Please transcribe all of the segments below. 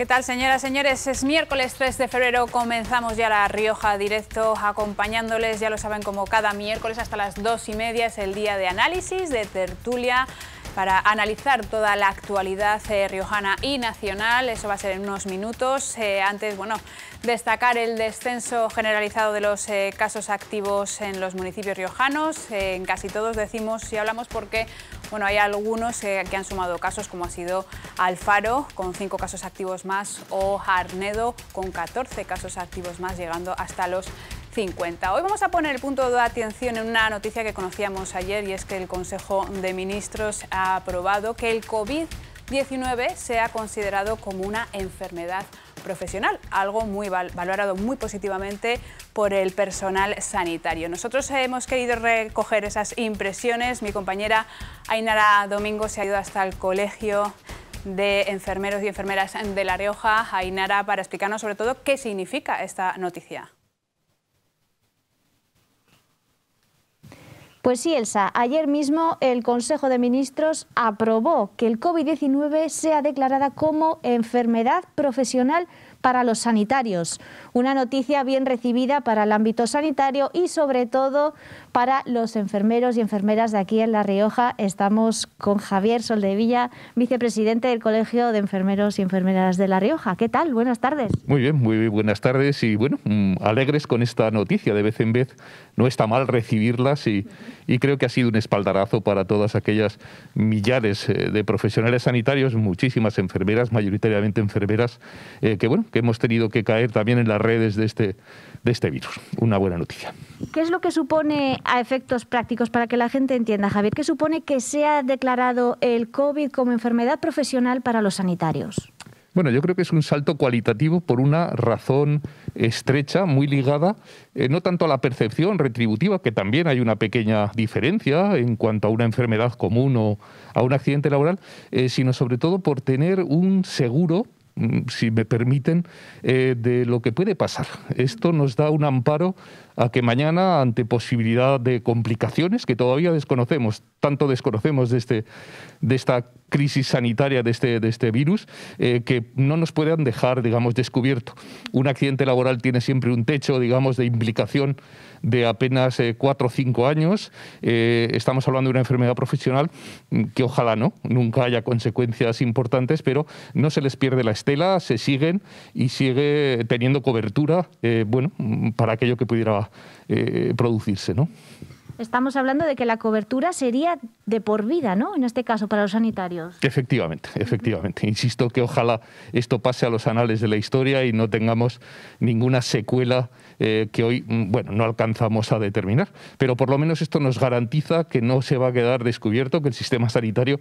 ¿Qué tal, señoras, señores? Es miércoles 3 de febrero, comenzamos ya La Rioja Directo, acompañándoles, ya lo saben, como cada miércoles hasta las 2:30 es el día de análisis, de tertulia, para analizar toda la actualidad riojana y nacional. Eso va a ser en unos minutos. Antes, bueno, destacar el descenso generalizado de los casos activos en los municipios riojanos. En casi todos decimos y hablamos porque, bueno, hay algunos que han sumado casos, como ha sido Alfaro, con 5 casos activos más, o Arnedo, con 14 casos activos más, llegando hasta los 50. Hoy vamos a poner el punto de atención en una noticia que conocíamos ayer, y es que el Consejo de Ministros ha aprobado que el COVID-19 sea considerado como una enfermedad profesional, algo muy valorado muy positivamente por el personal sanitario. Nosotros hemos querido recoger esas impresiones. Mi compañera Ainara Domingo se ha ido hasta el Colegio de Enfermeros y Enfermeras de La Rioja. Ainara, para explicarnos sobre todo qué significa esta noticia. Pues sí, Elsa, ayer mismo el Consejo de Ministros aprobó que el COVID-19 sea declarada como enfermedad profesional para los sanitarios. Una noticia bien recibida para el ámbito sanitario y sobre todo para los enfermeros y enfermeras de aquí en La Rioja. Estamos con Javier Soldevilla, vicepresidente del Colegio de Enfermeros y Enfermeras de La Rioja. ¿Qué tal? Buenas tardes. Muy bien, muy buenas tardes y bueno, alegres con esta noticia. De vez en vez no está mal recibirlas y creo que ha sido un espaldarazo para todas aquellas millares de profesionales sanitarios, muchísimas enfermeras, mayoritariamente enfermeras, que hemos tenido que caer también en las redes de este virus. Una buena noticia. ¿Qué es lo que supone a efectos prácticos para que la gente entienda, Javier? ¿Qué supone que sea declarado el COVID como enfermedad profesional para los sanitarios? Bueno, yo creo que es un salto cualitativo por una razón estrecha, muy ligada, no tanto a la percepción retributiva, que también hay una pequeña diferencia en cuanto a una enfermedad común o a un accidente laboral, sino sobre todo por tener un seguro, si me permiten, de lo que puede pasar. Esto nos da un amparo a que mañana, ante posibilidad de complicaciones que todavía desconocemos, tanto desconocemos de esta crisis sanitaria, de este virus, que no nos puedan dejar, digamos, descubierto. Un accidente laboral tiene siempre un techo, digamos, de implicación de apenas 4 o 5 años. Estamos hablando de una enfermedad profesional que ojalá nunca haya consecuencias importantes, pero no se les pierde la estela, se siguen y sigue teniendo cobertura, para aquello que pudiera producirse, ¿no? Estamos hablando de que la cobertura sería de por vida, ¿no? En este caso, para los sanitarios. Efectivamente. Insisto que ojalá esto pase a los anales de la historia y no tengamos ninguna secuela que hoy, no alcanzamos a determinar. Pero por lo menos esto nos garantiza que no se va a quedar descubierto, que el sistema sanitario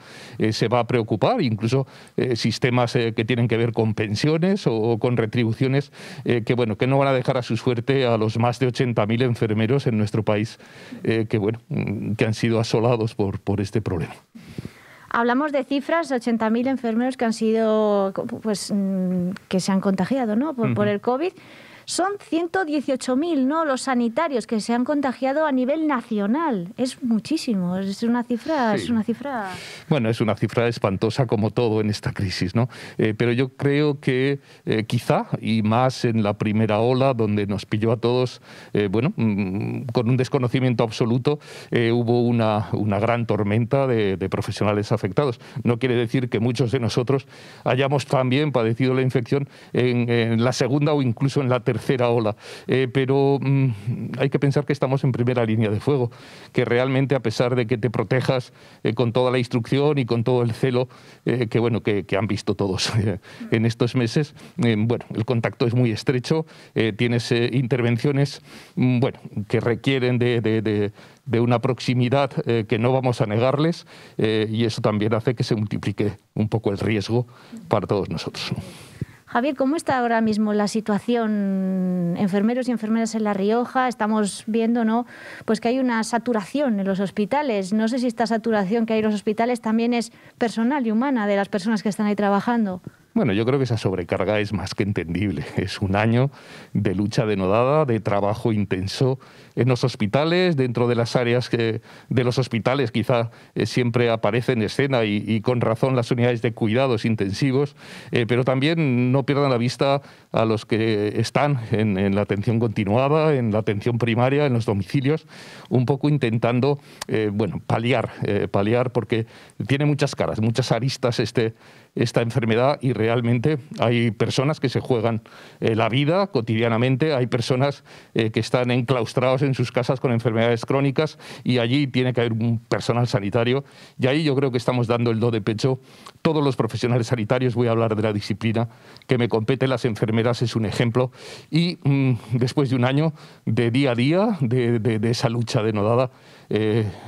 se va a preocupar, incluso sistemas que tienen que ver con pensiones o con retribuciones que no van a dejar a su suerte a los más de 80.000 enfermeros en nuestro país que han sido asolados por este problema. Hablamos de cifras, 80.000 enfermeros que han sido, que se han contagiado, ¿no? por el COVID. Son 118.000, ¿no?, los sanitarios que se han contagiado a nivel nacional. Es muchísimo, es una cifra, sí. Es una cifra... Bueno, es una cifra espantosa como todo en esta crisis, ¿no? Pero yo creo que quizá, y más en la primera ola, donde nos pilló a todos, con un desconocimiento absoluto, hubo una gran tormenta de profesionales afectados. No quiere decir que muchos de nosotros hayamos también padecido la infección en la segunda o incluso en la tercera ola, pero hay que pensar que estamos en primera línea de fuego, que realmente, a pesar de que te protejas con toda la instrucción y con todo el celo que han visto todos en estos meses, el contacto es muy estrecho, tienes intervenciones que requieren de una proximidad que no vamos a negarles, y eso también hace que se multiplique un poco el riesgo para todos nosotros. Javier, ¿cómo está ahora mismo la situación enfermeros y enfermeras en La Rioja? Estamos viendo, ¿no?, pues que hay una saturación en los hospitales. No sé si esta saturación que hay en los hospitales también es personal y humana de las personas que están ahí trabajando. Bueno, yo creo que esa sobrecarga es más que entendible. Es un año de lucha denodada, de trabajo intenso en los hospitales, dentro de las áreas de los hospitales quizá siempre aparece en escena y con razón las unidades de cuidados intensivos, pero también no pierdan la vista a los que están en la atención continuada, en la atención primaria, en los domicilios, un poco intentando paliar porque tiene muchas caras, muchas aristas esta enfermedad, y realmente hay personas que se juegan la vida cotidianamente, hay personas que están enclaustrados en sus casas con enfermedades crónicas, y allí tiene que haber un personal sanitario, y ahí yo creo que estamos dando el do de pecho todos los profesionales sanitarios. Voy a hablar de la disciplina que me compete, las enfermeras es un ejemplo, y después de un año de día a día de esa lucha denodada,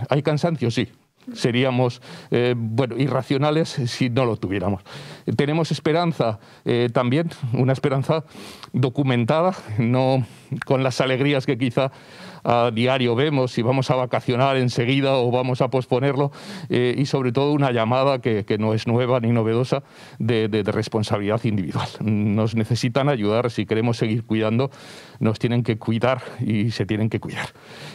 hay cansancio, sí. Seríamos irracionales si no lo tuviéramos. Tenemos esperanza, también una esperanza documentada, no con las alegrías que quizá a diario vemos, si vamos a vacacionar enseguida o vamos a posponerlo, y sobre todo una llamada que no es nueva ni novedosa de responsabilidad individual. Nos necesitan ayudar, si queremos seguir cuidando, nos tienen que cuidar y se tienen que cuidar.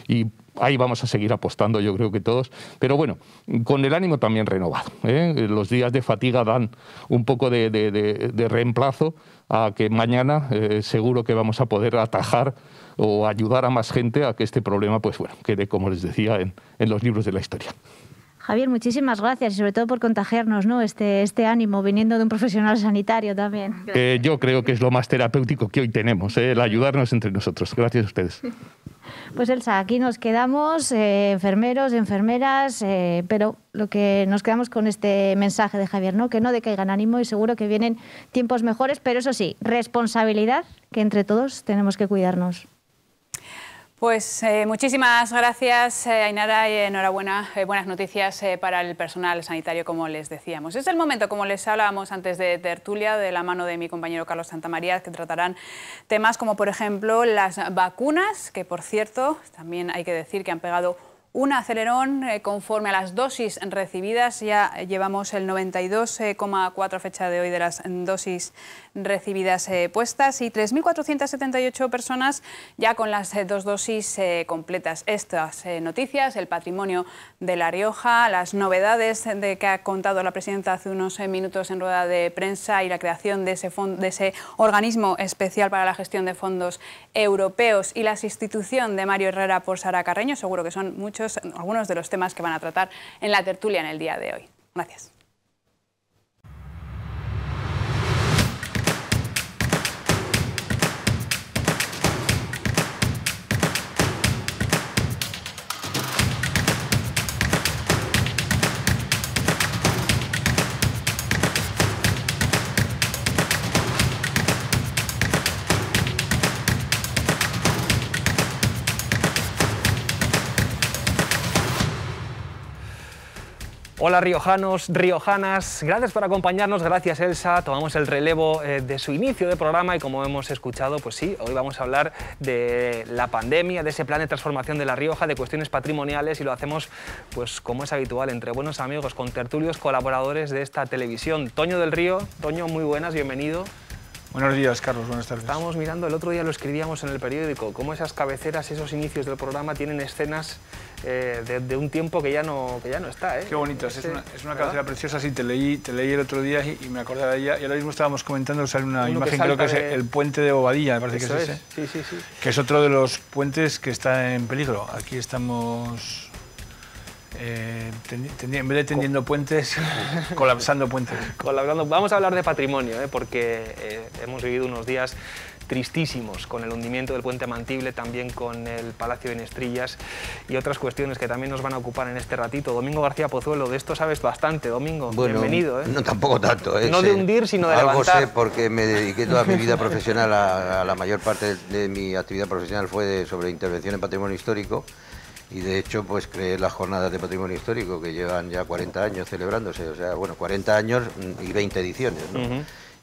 Y ahí vamos a seguir apostando, yo creo que todos, pero bueno, con el ánimo también renovado, ¿eh? Los días de fatiga dan un poco de reemplazo a que mañana seguro que vamos a poder atajar o ayudar a más gente a que este problema, pues bueno, quede, como les decía, en los libros de la historia. Javier, muchísimas gracias y sobre todo por contagiarnos, ¿no?, este ánimo viniendo de un profesional sanitario también. Yo creo que es lo más terapéutico que hoy tenemos, el ayudarnos entre nosotros. Gracias a ustedes. Pues Elsa, aquí nos quedamos, enfermeros, enfermeras, pero lo que nos quedamos con este mensaje de Javier, ¿no?, que no decaigan ánimo y seguro que vienen tiempos mejores, pero eso sí, responsabilidad, que entre todos tenemos que cuidarnos. Pues muchísimas gracias, Ainara, y enhorabuena. Buenas noticias para el personal sanitario, como les decíamos. Es el momento, como les hablábamos antes, de tertulia, de la mano de mi compañero Carlos Santamaría, que tratarán temas como, por ejemplo, las vacunas, que, por cierto, también hay que decir que han pegado un acelerón conforme a las dosis recibidas. Ya llevamos el 92,4 a fecha de hoy de las dosis recibidas puestas, y 3.478 personas ya con las 2 dosis completas. Estas noticias, el patrimonio de La Rioja, las novedades de que ha contado la presidenta hace unos minutos en rueda de prensa, y la creación de ese organismo especial para la gestión de fondos europeos, y la sustitución de Mario Herrera por Sara Carreño, seguro que son algunos de los temas que van a tratar en la tertulia en el día de hoy. Gracias. Hola riojanos, riojanas, gracias por acompañarnos, gracias Elsa, tomamos el relevo de su inicio de programa y como hemos escuchado, pues sí, hoy vamos a hablar de la pandemia, de ese plan de transformación de La Rioja, de cuestiones patrimoniales, y lo hacemos pues como es habitual, entre buenos amigos, con tertulios colaboradores de esta televisión. Toño del Río, Toño, muy buenas, bienvenido. Buenos días, Carlos, buenas tardes. Estábamos mirando, el otro día lo escribíamos en el periódico, cómo esas cabeceras, esos inicios del programa tienen escenas de un tiempo que ya no está, ¿eh? Qué bonito, es una cabecera preciosa, sí, te leí el otro día y me acordé de ella, y ahora mismo estábamos comentando, sale una imagen, creo que es el puente de Bobadilla, me parece que es ese. Sí, sí, sí. Que es otro de los puentes que está en peligro. Aquí estamos... en vez de tendiendo puentes, colapsando puentes. Vamos a hablar de patrimonio, porque hemos vivido unos días tristísimos con el hundimiento del puente Mantible, también con el Palacio de Nestrillas y otras cuestiones que también nos van a ocupar en este ratito. Domingo García Pozuelo, de esto sabes bastante, Domingo. Bueno, bienvenido. No, tampoco tanto. No de hundir, sino de levantar. Algo sé, porque me dediqué toda mi vida profesional, a la mayor parte de mi actividad profesional fue sobre intervención en patrimonio histórico. Y de hecho, pues creé las jornadas de patrimonio histórico, que llevan ya 40 años celebrándose, o sea, bueno, 40 años y 20 ediciones, ¿no?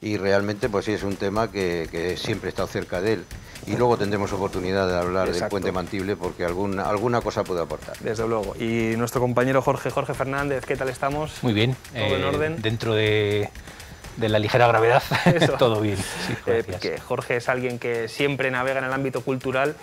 Y realmente, pues sí, es un tema que siempre he estado cerca de él. Y luego tendremos oportunidad de hablar del puente Mantible, porque alguna cosa puede aportar. Desde luego. Y nuestro compañero Jorge Fernández, ¿qué tal estamos? Muy bien. ¿Todo en orden? Dentro de de la ligera gravedad, todo bien. Sí, que Jorge es alguien que siempre navega en el ámbito cultural.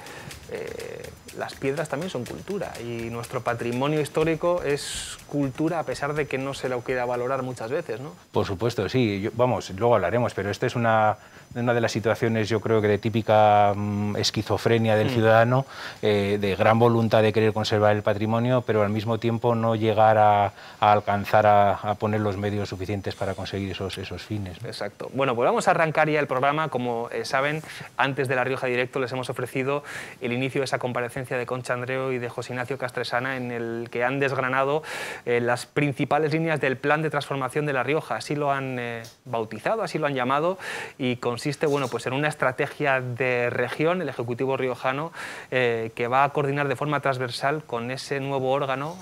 Las piedras también son cultura y nuestro patrimonio histórico es cultura a pesar de que no se lo quiera valorar muchas veces, ¿no? Por supuesto, sí. Vamos, luego hablaremos, pero esta es una de las situaciones, yo creo que de típica esquizofrenia del ciudadano, de gran voluntad de querer conservar el patrimonio, pero al mismo tiempo no llegar a alcanzar a poner los medios suficientes para conseguir esos fines, ¿no? Exacto. Bueno, pues vamos a arrancar ya el programa. Como saben, antes de La Rioja Directo les hemos ofrecido el inicio de esa comparecencia de Concha Andreu y de José Ignacio Castresana, en el que han desgranado las principales líneas del plan de transformación de La Rioja. Así lo han bautizado, así lo han llamado, y consiste, bueno, pues en una estrategia de región, el Ejecutivo riojano, que va a coordinar de forma transversal con ese nuevo órgano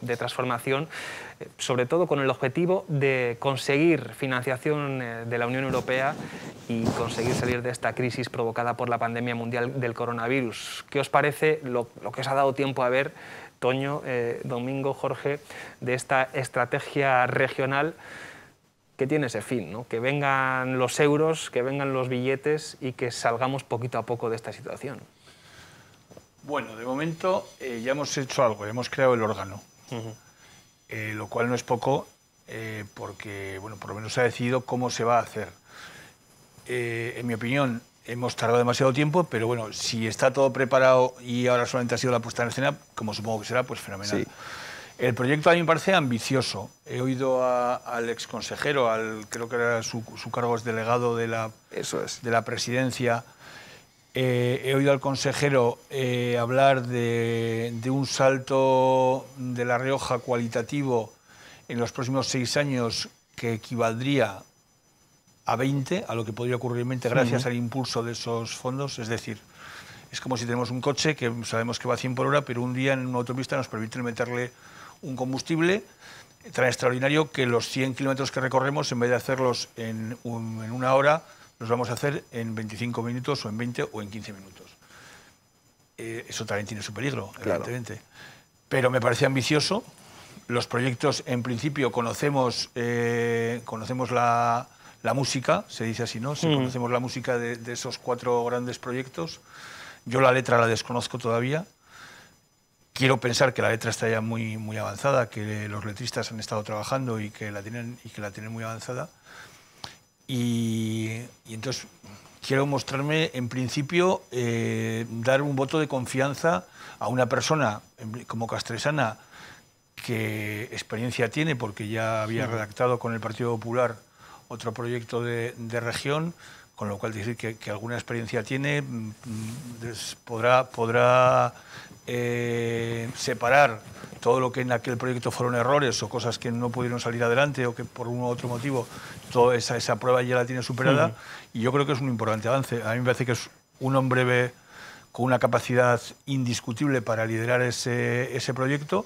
de transformación, sobre todo con el objetivo de conseguir financiación de la Unión Europea y conseguir salir de esta crisis provocada por la pandemia mundial del coronavirus. ¿Qué os parece lo que os ha dado tiempo a ver, Toño, Domingo, Jorge, de esta estrategia regional que tiene ese fin, ¿no? Que vengan los euros, que vengan los billetes y que salgamos poquito a poco de esta situación? Bueno, de momento ya hemos hecho algo, hemos creado el órgano. Lo cual no es poco, porque bueno, por lo menos se ha decidido cómo se va a hacer. En mi opinión, hemos tardado demasiado tiempo, pero bueno, si está todo preparado y ahora solamente ha sido la puesta en escena, como supongo que será, pues fenomenal. Sí. El proyecto a mí me parece ambicioso. He oído al exconsejero, creo que era su cargo es delegado de la presidencia. He oído al consejero hablar de un salto de La Rioja cualitativo en los próximos 6 años que equivaldría a 20, a lo que podría ocurrir en 20 gracias al impulso de esos fondos. Es decir, es como si tenemos un coche que sabemos que va a 100 por hora, pero un día en una autopista nos permite meterle un combustible tan extraordinario que los 100 kilómetros que recorremos, en vez de hacerlos en una hora, los vamos a hacer en 25 minutos o en 20 o en 15 minutos. Eso también tiene su peligro, claro, evidentemente. Pero me parece ambicioso. Los proyectos, en principio, conocemos la música, se dice así, ¿no? Conocemos la música de esos 4 grandes proyectos. Yo la letra la desconozco todavía. Quiero pensar que la letra está ya muy, muy avanzada, que los letristas han estado trabajando y que la tienen muy avanzada. Y entonces quiero mostrarme, en principio, dar un voto de confianza a una persona como Castresana, que experiencia tiene, porque ya había redactado con el Partido Popular otro proyecto de región, con lo cual decir que alguna experiencia tiene, podrá separar todo lo que en aquel proyecto fueron errores o cosas que no pudieron salir adelante o que por uno u otro motivo toda esa prueba ya la tiene superada, y yo creo que es un importante avance. A mí me parece que es un hombre con una capacidad indiscutible para liderar ese proyecto,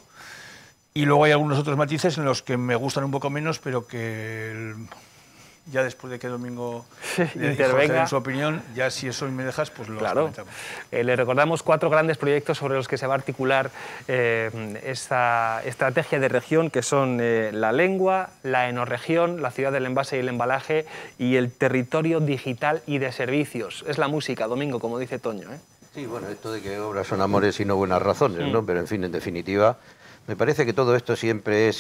y luego hay algunos otros matices en los que me gustan un poco menos, pero que ya después de que Domingo intervenga en su opinión, ya si eso me dejas, pues lo comentamos. Le recordamos 4 grandes proyectos sobre los que se va a articular esta estrategia de región, que son la lengua, la enorregión, la ciudad del envase y el embalaje, y el territorio digital y de servicios. Es la música, Domingo, como dice Toño, ¿eh? Sí, bueno, esto de que obras son amores y no buenas razones, ¿no? Pero en fin, en definitiva, me parece que todo esto siempre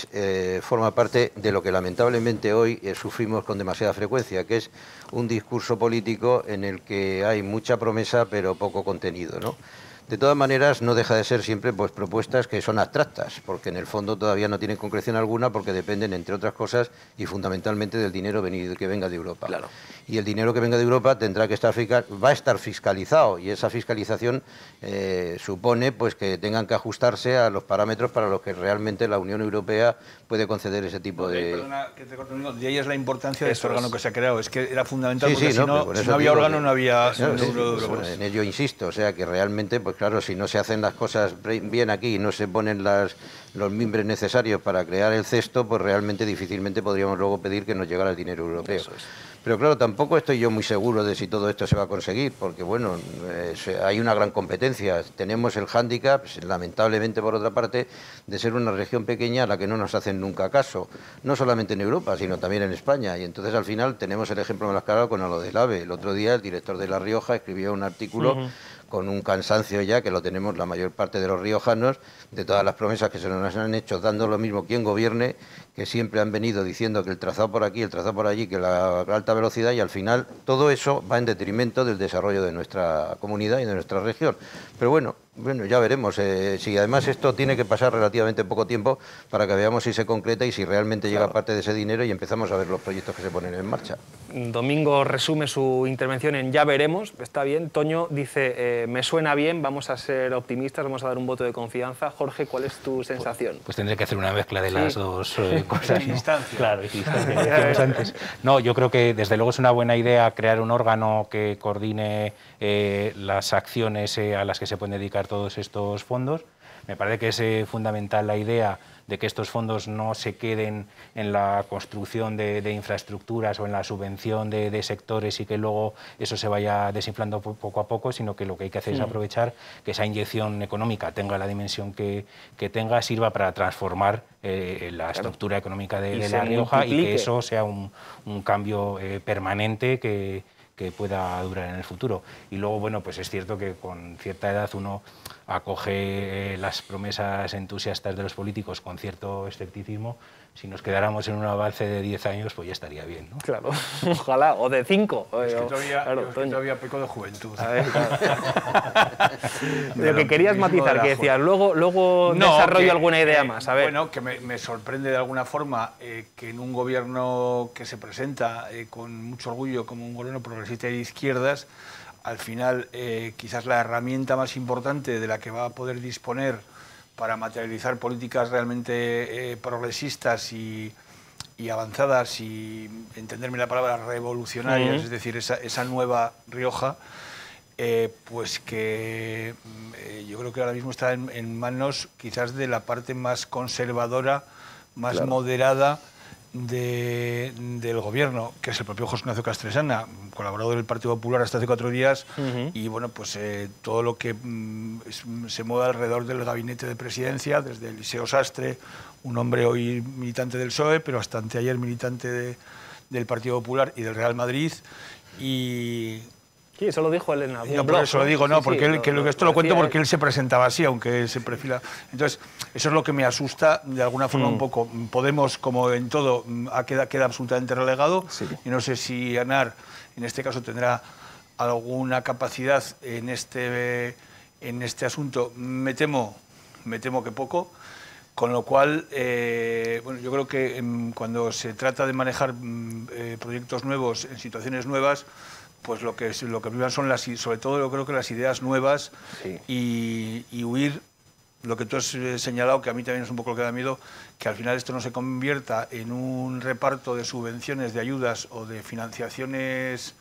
forma parte de lo que lamentablemente hoy sufrimos con demasiada frecuencia, que es un discurso político en el que hay mucha promesa pero poco contenido, ¿no? De todas maneras, no deja de ser siempre pues propuestas que son abstractas, porque en el fondo todavía no tienen concreción alguna, porque dependen, entre otras cosas, y fundamentalmente del dinero que venga de Europa. Claro. Y el dinero que venga de Europa tendrá que va a estar fiscalizado, y esa fiscalización supone pues que tengan que ajustarse a los parámetros para los que realmente la Unión Europea puede conceder ese tipo de... Perdona que te corte, de ahí es la importancia de este órgano que se ha creado. Es que era fundamental, porque si no había órgano, no había euro de Europa. En ello insisto, o sea que realmente pues pues claro, si no se hacen las cosas bien aquí y no se ponen los mimbres necesarios para crear el cesto, pues realmente difícilmente podríamos luego pedir que nos llegara el dinero europeo. Pero claro, tampoco estoy yo muy seguro de si todo esto se va a conseguir, porque bueno, hay una gran competencia. Tenemos el hándicap, lamentablemente por otra parte, de ser una región pequeña a la que no nos hacen nunca caso, no solamente en Europa, sino también en España. Y entonces al final tenemos el ejemplo más claro con lo del AVE. El otro día el director de La Rioja escribió un artículo con un cansancio ya, que lo tenemos la mayor parte de los riojanos, de todas las promesas que se nos han hecho, dando lo mismo quien gobierne, que siempre han venido diciendo que el trazado por aquí, el trazado por allí, que la alta velocidad, y al final todo eso va en detrimento del desarrollo de nuestra comunidad y de nuestra región. Pero bueno, ya veremos. Si además esto tiene que pasar relativamente poco tiempo para que veamos si se concreta y si realmente llega parte de ese dinero y empezamos a ver los proyectos que se ponen en marcha. Domingo resume su intervención en ya veremos, está bien. Toño dice, me suena bien, vamos a ser optimistas, vamos a dar un voto de confianza. Jorge, ¿cuál es tu sensación? Pues tendré que hacer una mezcla de las dos cosas. Distancia. Claro, distancia, decíamos antes. No, yo creo que desde luego es una buena idea crear un órgano que coordine las acciones a las que se pueden dedicar todos estos fondos. Me parece que es fundamental la idea de que estos fondos no se queden en la construcción de infraestructuras o en la subvención de sectores y que luego eso se vaya desinflando poco a poco, sino que lo que hay que hacer es aprovechar que esa inyección económica tenga la dimensión que tenga, sirva para transformar la estructura económica de La Rioja y que eso sea un cambio permanente que pueda durar en el futuro. Y luego, bueno, pues es cierto que con cierta edad uno acoge las promesas entusiastas de los políticos con cierto escepticismo. Si nos quedáramos en un avance de 10 años, pues ya estaría bien, ¿no? Claro, ojalá, o de 5. Es que todavía peco de juventud. A ver, claro. Lo que querías matizar, que decías, luego desarrollo alguna idea más. A ver. Bueno, que me sorprende de alguna forma que en un gobierno que se presenta con mucho orgullo como un gobierno progresista de izquierdas, al final quizás la herramienta más importante de la que va a poder disponer para materializar políticas realmente progresistas y avanzadas y, entenderme la palabra, revolucionarias, es decir, esa nueva Rioja, pues que yo creo que ahora mismo está en manos quizás de la parte más conservadora, más moderada del gobierno, que es el propio José Ignacio Castresana, colaborador del Partido Popular hasta hace 4 días, y bueno, pues todo lo que se mueve alrededor del gabinete de presidencia, desde Eliseo Sastre, un hombre hoy militante del PSOE, pero hasta anteayer militante del Partido Popular y del Real Madrid, y... Sí, eso lo dijo él en algún blog. Por eso lo digo, no, porque esto lo cuento porque él él se presentaba así, aunque él se perfila. Entonces, eso es lo que me asusta de alguna forma un poco. Podemos, como en todo, queda absolutamente relegado. Sí. Y no sé si ANAR, en este caso, tendrá alguna capacidad en este asunto. Me temo que poco. Con lo cual, bueno, yo creo que cuando se trata de manejar proyectos nuevos en situaciones nuevas, pues lo que priman son sobre todo yo creo que las ideas nuevas, y huir, lo que tú has señalado, que a mí también es un poco lo que da miedo, que al final esto no se convierta en un reparto de subvenciones, de ayudas o de financiaciones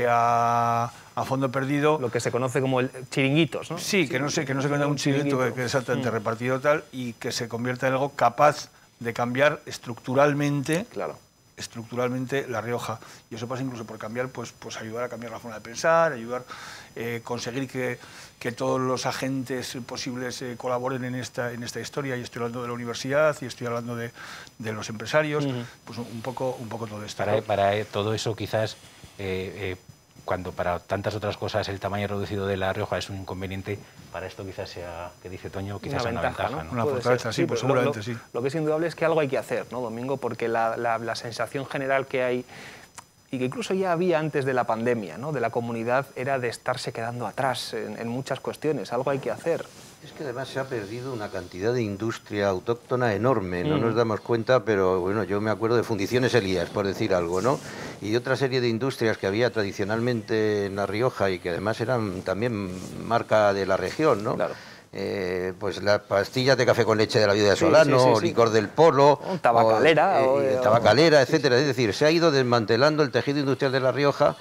a fondo perdido. Lo que se conoce como el chiringuitos, ¿no? Sí, que no se convierta en un chiringuito que es exactamente repartido tal, y que se convierta en algo capaz de cambiar estructuralmente. Claro. Estructuralmente La Rioja, y eso pasa incluso por cambiar, pues ayudar a cambiar la forma de pensar, ayudar, conseguir que todos los agentes posibles colaboren en esta historia, y estoy hablando de la universidad y estoy hablando de los empresarios, pues un poco todo esto. Para todo eso quizás, cuando para tantas otras cosas el tamaño reducido de La Rioja es un inconveniente, para esto quizás sea, que dice Toño, quizás sea una ventaja, ¿no? Una fortaleza, sí, pues seguramente sí. Lo que es indudable es que algo hay que hacer, ¿no, Domingo? Porque la sensación general que hay, y que incluso ya había antes de la pandemia, ¿no?, de la comunidad, era de estarse quedando atrás en muchas cuestiones. Algo hay que hacer. Es que además se ha perdido una cantidad de industria autóctona enorme, no nos damos cuenta, pero bueno, yo me acuerdo de Fundiciones Elías, por decir algo, ¿no? Y otra serie de industrias que había tradicionalmente en La Rioja y que además eran también marca de la región, ¿no? Claro. Pues las pastillas de café con leche de la Viuda de Solano, licor del Polo, tabacalera, tabacalera, etcétera. Es decir, se ha ido desmantelando el tejido industrial de La Rioja,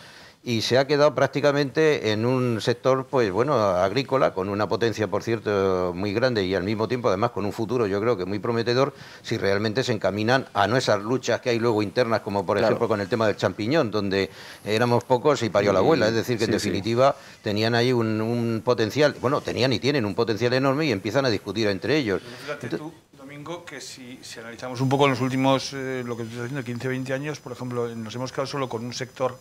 y se ha quedado prácticamente en un sector, pues bueno, agrícola, con una potencia, por cierto, muy grande y al mismo tiempo, además, con un futuro, yo creo que muy prometedor, si realmente se encaminan a no esas luchas que hay luego internas, como por ejemplo con el tema del champiñón, donde éramos pocos y parió la abuela, es decir, que en definitiva tenían ahí un potencial, bueno, tenían y tienen un potencial enorme y empiezan a discutir entre ellos. Fíjate tú, Domingo, que si analizamos un poco en los últimos, lo que estoy diciendo, 15, 20 años, por ejemplo, nos hemos quedado solo con un sector,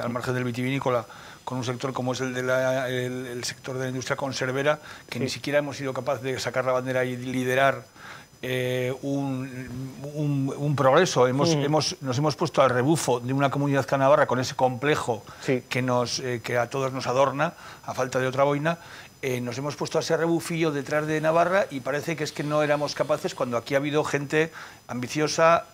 al margen del vitivinícola, con un sector como es el sector de la industria conservera, que ni siquiera hemos sido capaces de sacar la bandera y liderar un progreso. Nos hemos puesto al rebufo de una comunidad canavarra con ese complejo que a todos nos adorna, a falta de otra boina. Nos hemos puesto a ese rebufillo detrás de Navarra y parece que es que no éramos capaces, cuando aquí ha habido gente ambiciosa,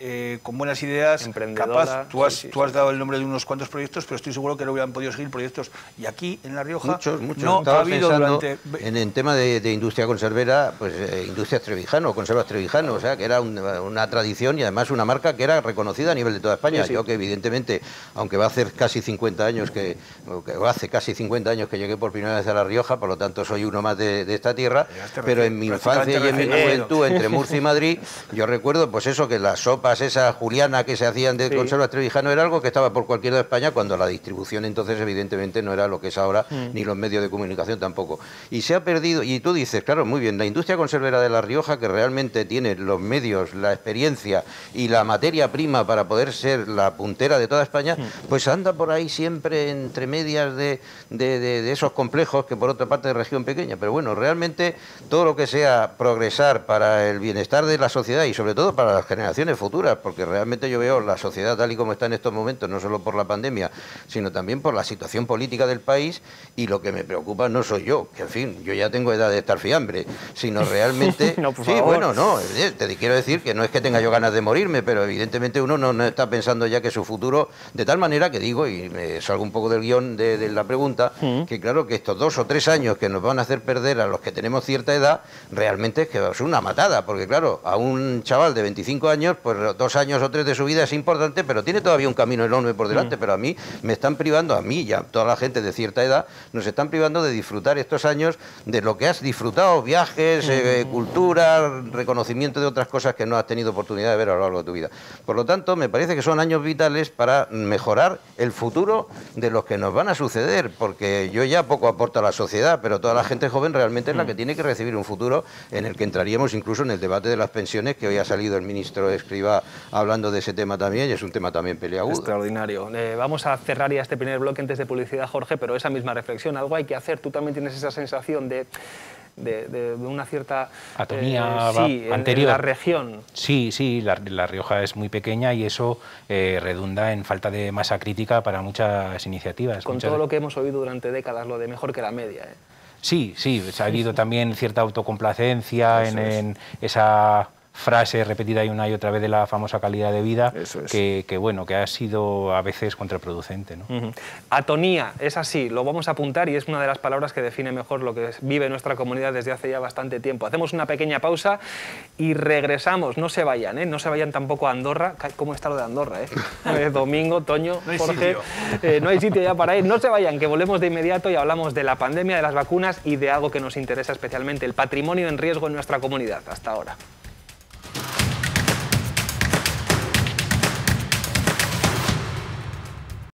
con buenas ideas, capaz. Tú has dado el nombre de unos cuantos proyectos, pero estoy seguro que no hubieran podido seguir proyectos. Y aquí, en La Rioja, muchos. No ha habido durante... En el tema de industria conservera, pues Industrias Trevijano, Conservas Trevijano, o sea, que era una tradición y además una marca que era reconocida a nivel de toda España. Yo que evidentemente, aunque va a hacer casi 50 años hace casi 50 años que llegué por primera vez a La Rioja, por lo tanto soy uno más de esta tierra, pero en mi infancia y en mi juventud, entre Murcia y Madrid, yo recuerdo pues eso, que las sopas, esa juliana que se hacían de Conservas Trevijano era algo que estaba por cualquier lado de España, cuando la distribución entonces evidentemente no era lo que es ahora, ni los medios de comunicación tampoco. Y se ha perdido, y tú dices, claro, muy bien, la industria conservera de La Rioja, que realmente tiene los medios, la experiencia y la materia prima para poder ser la puntera de toda España, pues anda por ahí siempre entre medias de esos complejos que por otra parte de región pequeña. Pero bueno, realmente todo lo que sea progresar para el bienestar de la sociedad y sobre todo para las generaciones futuras, porque realmente yo veo la sociedad tal y como está en estos momentos, no solo por la pandemia, sino también por la situación política del país, y lo que me preocupa no soy yo, que en fin, yo ya tengo edad de estar fiambre, sino realmente... No, por favor. Bueno, no, te quiero decir que no es que tenga yo ganas de morirme, pero evidentemente uno no está pensando ya que su futuro, de tal manera que digo, y me salgo un poco del guión de la pregunta, que claro que estos 2 o 3 años que nos van a hacer perder a los que tenemos cierta edad, realmente es que es una matada, porque claro, a un chaval de 25 años, pues 2 años o 3 de su vida es importante, pero tiene todavía un camino enorme por delante, pero a mí me están privando, a mí y a toda la gente de cierta edad, nos están privando de disfrutar estos años de lo que has disfrutado, viajes, cultura, reconocimiento de otras cosas que no has tenido oportunidad de ver a lo largo de tu vida. Por lo tanto, me parece que son años vitales para mejorar el futuro de los que nos van a suceder, porque yo ya poco aporto a la sociedad, pero toda la gente joven realmente es la que tiene que recibir un futuro en el que entraríamos incluso en el debate de las pensiones, que hoy ha salido el ministro Escrivá hablando de ese tema también, y es un tema también peleagudo. Extraordinario. Vamos a cerrar ya este primer bloque antes de publicidad, Jorge, pero esa misma reflexión, algo hay que hacer. Tú también tienes esa sensación de una cierta atonía en anterior la región. Sí, la Rioja es muy pequeña y eso redunda en falta de masa crítica para muchas iniciativas. Con todo lo que hemos oído durante décadas, lo de mejor que la media. Sí, ha habido también cierta autocomplacencia en esa frase repetida una y otra vez de la famosa calidad de vida, que bueno, que ha sido a veces contraproducente, ¿no? Atonía, es así, lo vamos a apuntar y es una de las palabras que define mejor lo que vive nuestra comunidad desde hace ya bastante tiempo. Hacemos una pequeña pausa y regresamos. No se vayan, no se vayan tampoco a Andorra. ¿Cómo está lo de Andorra? Domingo, Toño, no Jorge, no hay sitio ya para ir. No se vayan, que volvemos de inmediato y hablamos de la pandemia, de las vacunas y de algo que nos interesa especialmente, el patrimonio en riesgo en nuestra comunidad. Hasta ahora.